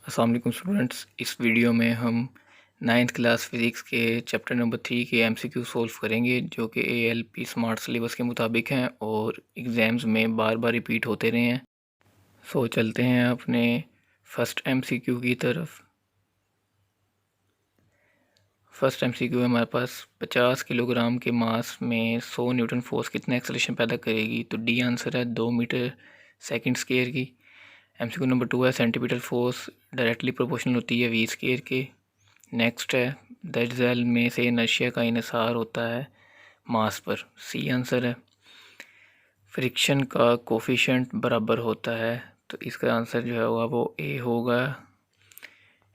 अस्सलाम वालेकुम स्टूडेंट्स। इस वीडियो में हम 9th क्लास फिज़िक्स के चैप्टर नंबर 3 के एमसीक्यू सॉल्व करेंगे जो कि एएलपी स्मार्ट सिलेबस के मुताबिक हैं और एग्ज़ाम्स में बार बार रिपीट होते रहे हैं। सो चलते हैं अपने फर्स्ट एमसीक्यू की तरफ। फर्स्ट एमसीक्यू है हमारे पास 50 किलोग्राम के मास में 100 न्यूटन फोर्स कितना एक्सेलरेशन पैदा करेगी। तो डी आंसर है 2 मीटर सेकंड स्क्वायर की। एमसीक्यू नंबर 2 है सेंटीमीटर फोर्स डायरेक्टली प्रोपोर्शनल होती है वी स्क्वायर के। नेक्स्ट है दैट जेल में से इनर्शिया का इन्हिसार होता है मास पर। सी आंसर है। फ्रिक्शन का कोफिशिएंट बराबर होता है, तो इसका आंसर जो है होगा वो ए होगा।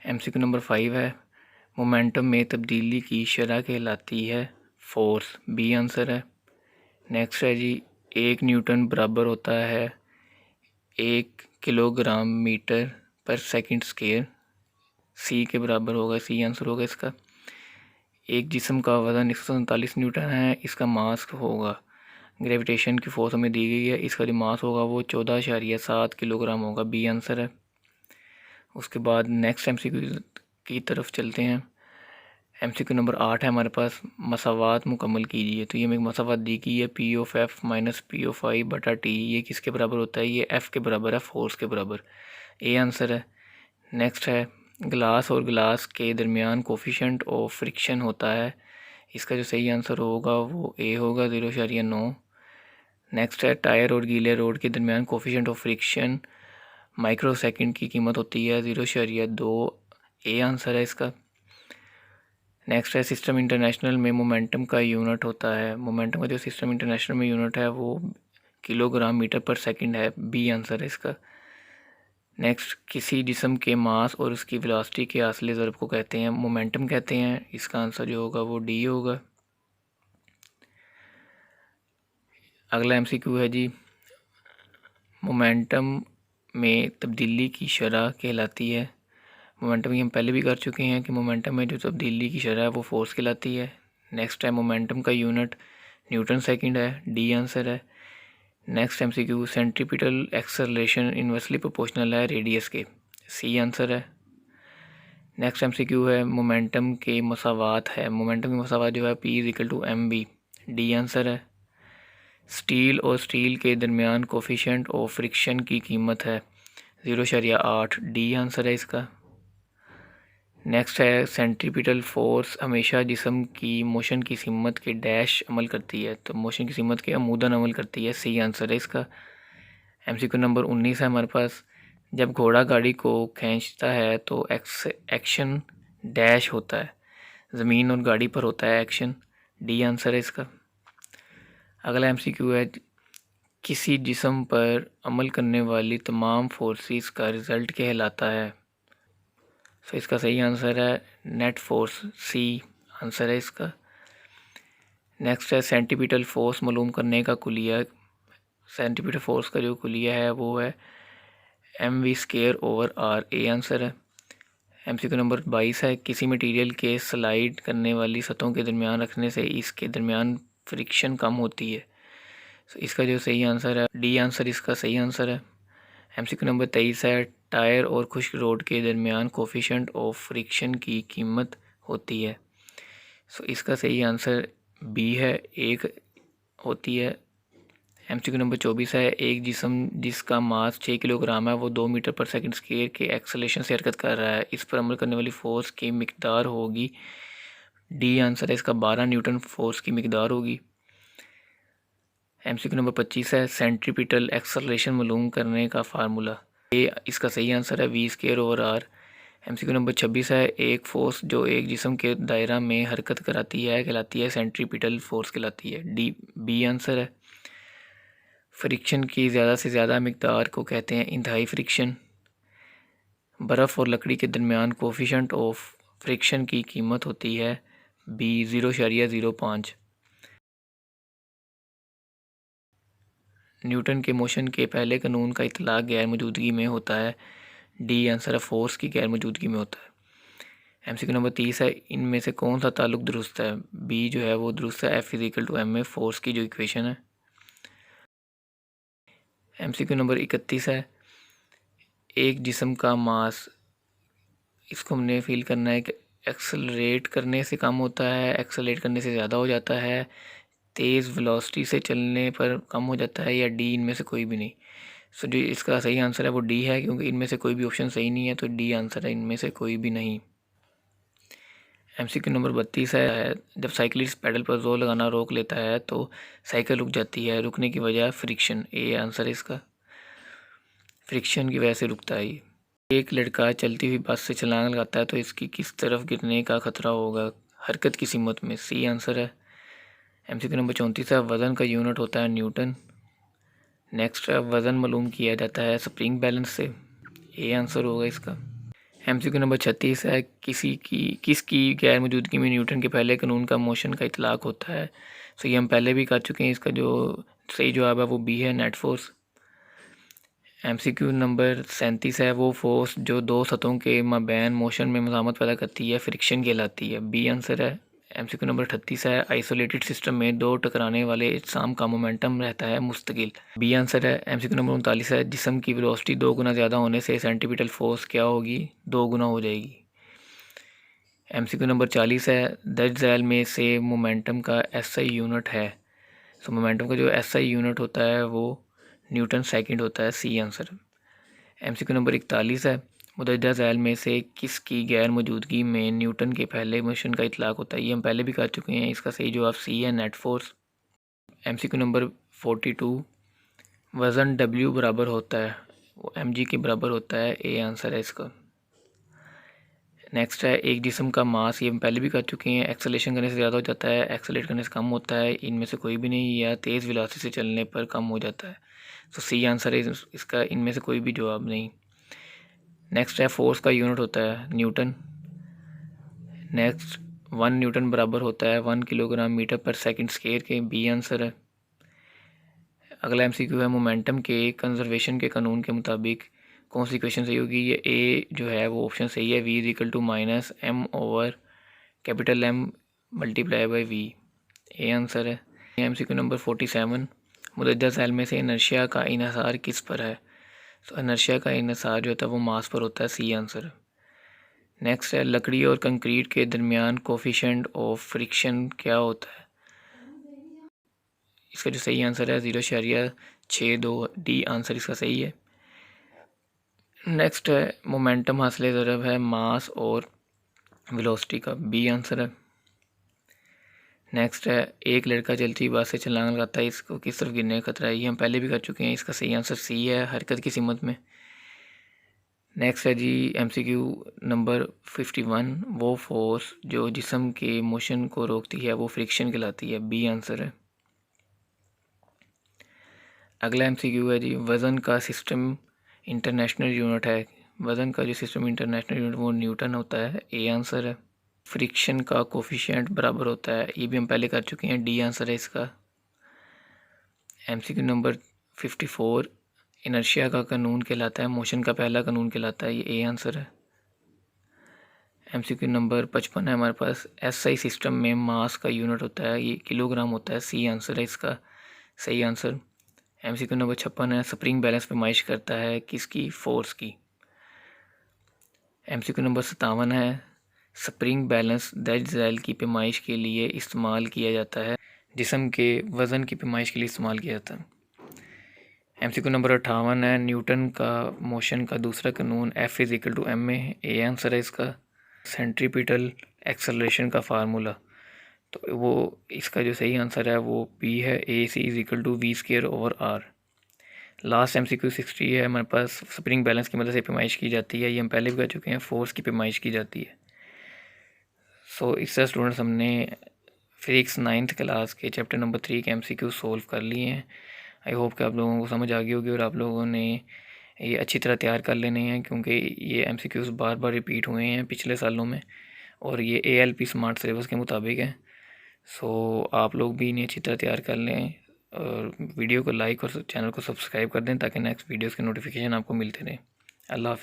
एमसीक्यू नंबर 5 है मोमेंटम में तब्दीली की शरह कहलाती है फोर्स। बी आंसर है। नेक्स्ट है जी 1 न्यूटन बराबर होता है 1 किलोग्राम मीटर पर सेकंड स्क्वायर। सी के बराबर होगा, सी आंसर होगा इसका। एक जिस्म का वज़न 147 न्यूटन है, इसका मास होगा, ग्रेविटेशन की फोर्स हमें दी गई है, इसका जो मास होगा वो 14.7 किलोग्राम होगा। बी आंसर है। उसके बाद नेक्स्ट एमसीक्यू की तरफ चलते हैं। एमसीक्यू नंबर 8 है हमारे पास मसावात मुकम्मल कीजिए। तो ये हमें एक मसावात दी गई है P of F minus P of I बटा टी। ये किसके बराबर होता है? ये एफ़ के बराबर है, फोर्स के बराबर। ए आंसर है। नेक्स्ट है ग्लास और ग्लास के दरमियान कोफिशिएंट ऑफ फ्रिक्शन होता है, इसका जो सही आंसर होगा वो ए होगा, 0.9। नेक्स्ट है टायर और गीले रोड के दरमियान coefficient of friction micro second की कीमत होती है 0.2। ए आंसर है इसका। नेक्स्ट है सिस्टम इंटरनेशनल में मोमेंटम का यूनिट होता है, मोमेंटम का जो सिस्टम इंटरनेशनल में यूनिट है वो किलोग्राम मीटर पर सेकंड है। बी आंसर है इसका। नेक्स्ट किसी जिस्म के मास और उसकी वेलोसिटी के हासिल ज़रब को कहते हैं मोमेंटम कहते हैं, इसका आंसर जो होगा वो डी होगा। अगला एमसीक्यू है जी मोमेंटम में तब्दीली की शरह कहलाती है। मोमेंटम की हम पहले भी कर चुके हैं कि मोमेंटम में जो तब्दीली की शरह है वो फोर्स कहलाती है। नेक्स्ट है मोमेंटम का यूनिट न्यूटन सेकंड है। डी आंसर है। Next MCQ centripetal acceleration inversely proportional है रेडियस के। सी आंसर है। नेक्स्ट एमसीक्यू है मोमेंटम के मसावात है, मोमेंटम की मसावात जो है P is equal to M V. D answer है। स्टील और स्टील के दरमियान कोफिशिएंट ऑफ फ्रिक्शन की कीमत है 0.8। डी आंसर है इसका। नेक्स्ट है सेंट्रीपिटल फोर्स हमेशा जिस्म की मोशन की सिमत के डैश अमल करती है, तो मोशन की सिमत के अमूदन अमल करती है। सी आंसर है इसका। एमसीक्यू नंबर 19 है हमारे पास जब घोड़ा गाड़ी को खींचता है तो एक्शन डैश होता है, ज़मीन और गाड़ी पर होता है एक्शन। डी आंसर है इसका। अगला एमसीक्यू है किसी जिस्म पर अमल करने वाली तमाम फोर्सेस का रिज़ल्ट कहलाता है। तो इसका सही आंसर है नेट फोर्स। सी आंसर है इसका। नेक्स्ट है सेंटीपिटल फोर्स मालूम करने का कुलिया, सेंटीपिटल फोर्स का जो कुलिया है वो है M V square over R. A answer है। एमसीक्यू नंबर 22 है किसी मटेरियल के स्लाइड करने वाली सतहों के दरमियान रखने से इसके दरमियान फ्रिक्शन कम होती है, तो इसका जो सही आंसर है डी आंसर इसका सही आंसर है। एमसीक्यू नंबर 23 है टायर और खुश्क रोड के दरमियान कोफिशिएंट ऑफ फ्रिक्शन की कीमत होती है, सो इसका सही आंसर बी है, एक होती है। एमसीक्यू नंबर 24 है एक जिस्म जिसका मास 6 किलोग्राम है वो 2 मीटर पर सेकंड स्क्वायर के एक्सेलरेशन से हरकत कर रहा है, इस पर अमल करने वाली फोर्स की मिकदार होगी। डी आंसर है इसका 12 न्यूटन फोर्स की मिकदार होगी। एमसीक्यू नंबर 25 है सेंट्रीपिटल एक्सेलरेशन मालूम करने का फार्मूला। ए इसका सही आंसर है V square over R. MCQ number 26 है एक फोर्स जो एक जिस्म के दायरा में हरकत कराती है कहलाती है सेंट्रीपिटल फोर्स कहलाती है। डी बी आंसर है। फ्रिक्शन की ज़्यादा से ज़्यादा मिकदार को कहते हैं इंतहाई फ्रिक्शन। बर्फ़ और लकड़ी के दरमियान कोफिशिएंट ऑफ फ्रिक्शन की कीमत होती है बी 0.05। न्यूटन के मोशन के पहले कानून का इतलाक़ गैर मौजूदगी में होता है। डी आंसर है फोर्स की गैर मौजूदगी में होता है। एमसीक्यू नंबर 30 है इनमें से कौन सा ताल्लुक दुरुस्त है? बी जो है वो दुरुस्त है, F is equal to M A force की जो इक्वेशन है। एमसीक्यू नंबर 31 है एक जिस्म का मास इसको हमने फील करना है कि एक्सेलरेट करने से कम होता है, एक्सेलरेट करने से ज़्यादा हो जाता है, तेज़ वेलोसिटी से चलने पर कम हो जाता है, या डी इनमें से कोई भी नहीं। सो जो इसका सही आंसर है वो डी है, क्योंकि इनमें से कोई भी ऑप्शन सही नहीं है, तो डी आंसर है इनमें से कोई भी नहीं। MCQ नंबर 32 है, जब साइकिलिस्ट पैडल पर जोर लगाना रोक लेता है तो साइकिल रुक जाती है, रुकने की वजह फ्रिक्शन, ए आंसर है इसका, फ्रिक्शन की वजह से रुकता है ये। एक लड़का चलती हुई बस से छलांग लगाता है तो इसकी किस तरफ गिरने का खतरा होगा, हरकत की सिमत में, सी आंसर है। MCQ नंबर 34 है, वज़न का यूनिट होता है न्यूटन। नेक्स्ट है, वज़न मालूम किया जाता है स्प्रिंग बैलेंस से, ए आंसर होगा इसका। MCQ नंबर 36 है, किसकी गैर मौजूदगी में न्यूटन के पहले कानून का मोशन का इतलाक होता है। सो ये हम पहले भी कर चुके हैं, इसका जो सही जवाब है वो बी है, नेट फोर्स। MCQ नंबर 37 है, वो फोर्स जो दो सतहों के माबैन मोशन में मज़ामत पैदा करती है फ्रिक्शन कहलाती है, बी आंसर है। MCQ नंबर 38 है, आइसोलेटेड सिस्टम में दो टकराने वाले इज्साम का मोमेंटम रहता है मुस्तकिल, बी आंसर है। MCQ नंबर 39 है, जिस्म की वेलोसिटी 2 गुना ज़्यादा होने से सेंटीपिटल फोर्स क्या होगी, 2 गुना हो जाएगी। MCQ नंबर 40 है, दर्ज झैल में से मोमेंटम का SI यूनिट है। सो मोमेंटम का जो SI यूनिट होता है वो न्यूटन सेकंड होता है, सी आंसर। MCQ नंबर 41 है, मुदज्जा झैल में से किसकी गैर मौजूदगी में न्यूटन के पहले मोशन का इतलाक होता है, ये हम पहले भी कर चुके हैं, इसका सही जवाब सी है, नेट फोर्स। MCQ नंबर 42, वज़न W बराबर होता है, वो mg के बराबर होता है, ए आंसर है इसका। नेक्स्ट है, एक जिस्म का मास, ये हम पहले भी कर चुके हैं, एक्सेलेरेशन करने से ज़्यादा हो जाता है, एक्सेलेरेट करने से कम होता है, इनमें से कोई भी नहीं, या तेज़ वेलोसिटी से चलने पर कम हो जाता है। तो सी आंसर है इसका, इनमें से कोई भी जवाब नहीं। नेक्स्ट है, फोर्स का यूनिट होता है न्यूटन। नेक्स्ट, 1 न्यूटन बराबर होता है 1 किलोग्राम मीटर पर सेकंड स्क्वायर के, बी आंसर है। अगला MCQ है, मोमेंटम के कंजर्वेशन के कानून के मुताबिक कौन सी इक्वेशन सही होगी, ये ए जो है वो ऑप्शन सही है, V equal to minus M over capital M multiply by V, A answer है। MCQ नंबर 47, मुदज्जा सेल में से इनर्शिया का इन्हिसार किस पर है। तो इनर्शिया का इन्हिसार जो होता है वो मास पर होता है, सी आंसर है। नेक्स्ट है, लकड़ी और कंक्रीट के दरमियान कोफिशिएंट ऑफ फ्रिक्शन क्या होता है, इसका जो सही आंसर है 0.62, डी आंसर इसका सही है। नेक्स्ट है, मोमेंटम हासिल ज़रब है मास और वेलोसिटी का, बी आंसर है। नेक्स्ट है, एक लड़का चलती बस से छलांग लगाता है, इसको किस तरफ गिरने का खतरा है, ये हम पहले भी कर चुके हैं, इसका सही आंसर सी है, हरकत की सिमत में। नेक्स्ट है जी, MCQ नंबर 51, वो फोर्स जो जिस्म के मोशन को रोकती है वो फ्रिक्शन कहलाती है, बी आंसर है। अगला MCQ है जी, वज़न का सिस्टम इंटरनेशनल यूनिट है, वज़न का जो सिस्टम इंटरनेशनल यूनिट वो न्यूटन होता है, ए आंसर है। फ्रिक्शन का कोफिशिएंट बराबर होता है, ये भी हम पहले कर चुके हैं, डी आंसर है इसका। MCQ नंबर 54, इनर्शिया का कानून कहलाता है, मोशन का पहला कानून कहलाता है, ये ए आंसर है। MCQ नंबर 55 है हमारे पास, SI सिस्टम में मास का यूनिट होता है, ये किलोग्राम होता है, सी आंसर है इसका, सही आंसर। MCQ नंबर 56 है, स्प्रिंग बैलेंस पैमाइश करता है किसकी, फोर्स की। MCQ नंबर 57 है, स्प्रिंग बैलेंस दर्ज झैल की पैमाइश के लिए इस्तेमाल किया जाता है, जिस्म के वज़न की पैमाइश के लिए इस्तेमाल किया जाता है। MCQ नंबर 58 है, न्यूटन का मोशन का दूसरा कानून F is equal to M है, ए आंसर है इसका। सेंट्रीपिटल एक्सेलरेशन का फार्मूला, तो वो इसका जो सही आंसर है वो पी है, A C is equal to V square over R. Last MCQ 60 है हमारे पास, स्प्रिंग बैलेंस की मदद से पैमाइश की जाती है, ये हम पहले भी कर चुके हैं, फोर्स की पैमाइश की जाती है। सो इससे स्टूडेंट्स हमने फिजिक्स 9th क्लास के चैप्टर नंबर 3 के MCQ सोल्व कर लिए हैं। आई होप कि आप लोगों को समझ आ गई होगी और आप लोगों ने ये अच्छी तरह तैयार कर लेने हैं, क्योंकि ये MCQs बार बार रिपीट हुए हैं पिछले सालों में, और ये ALP स्मार्ट सिलेबस के मुताबिक है। सो आप लोग भी इन्हें अच्छी तरह तैयार कर लें, और वीडियो को लाइक और चैनल को सब्सक्राइब कर दें ताकि नेक्स्ट वीडियोस के नोटिफिकेशन आपको मिलते रहें। अल्लाह हाफ़िज़।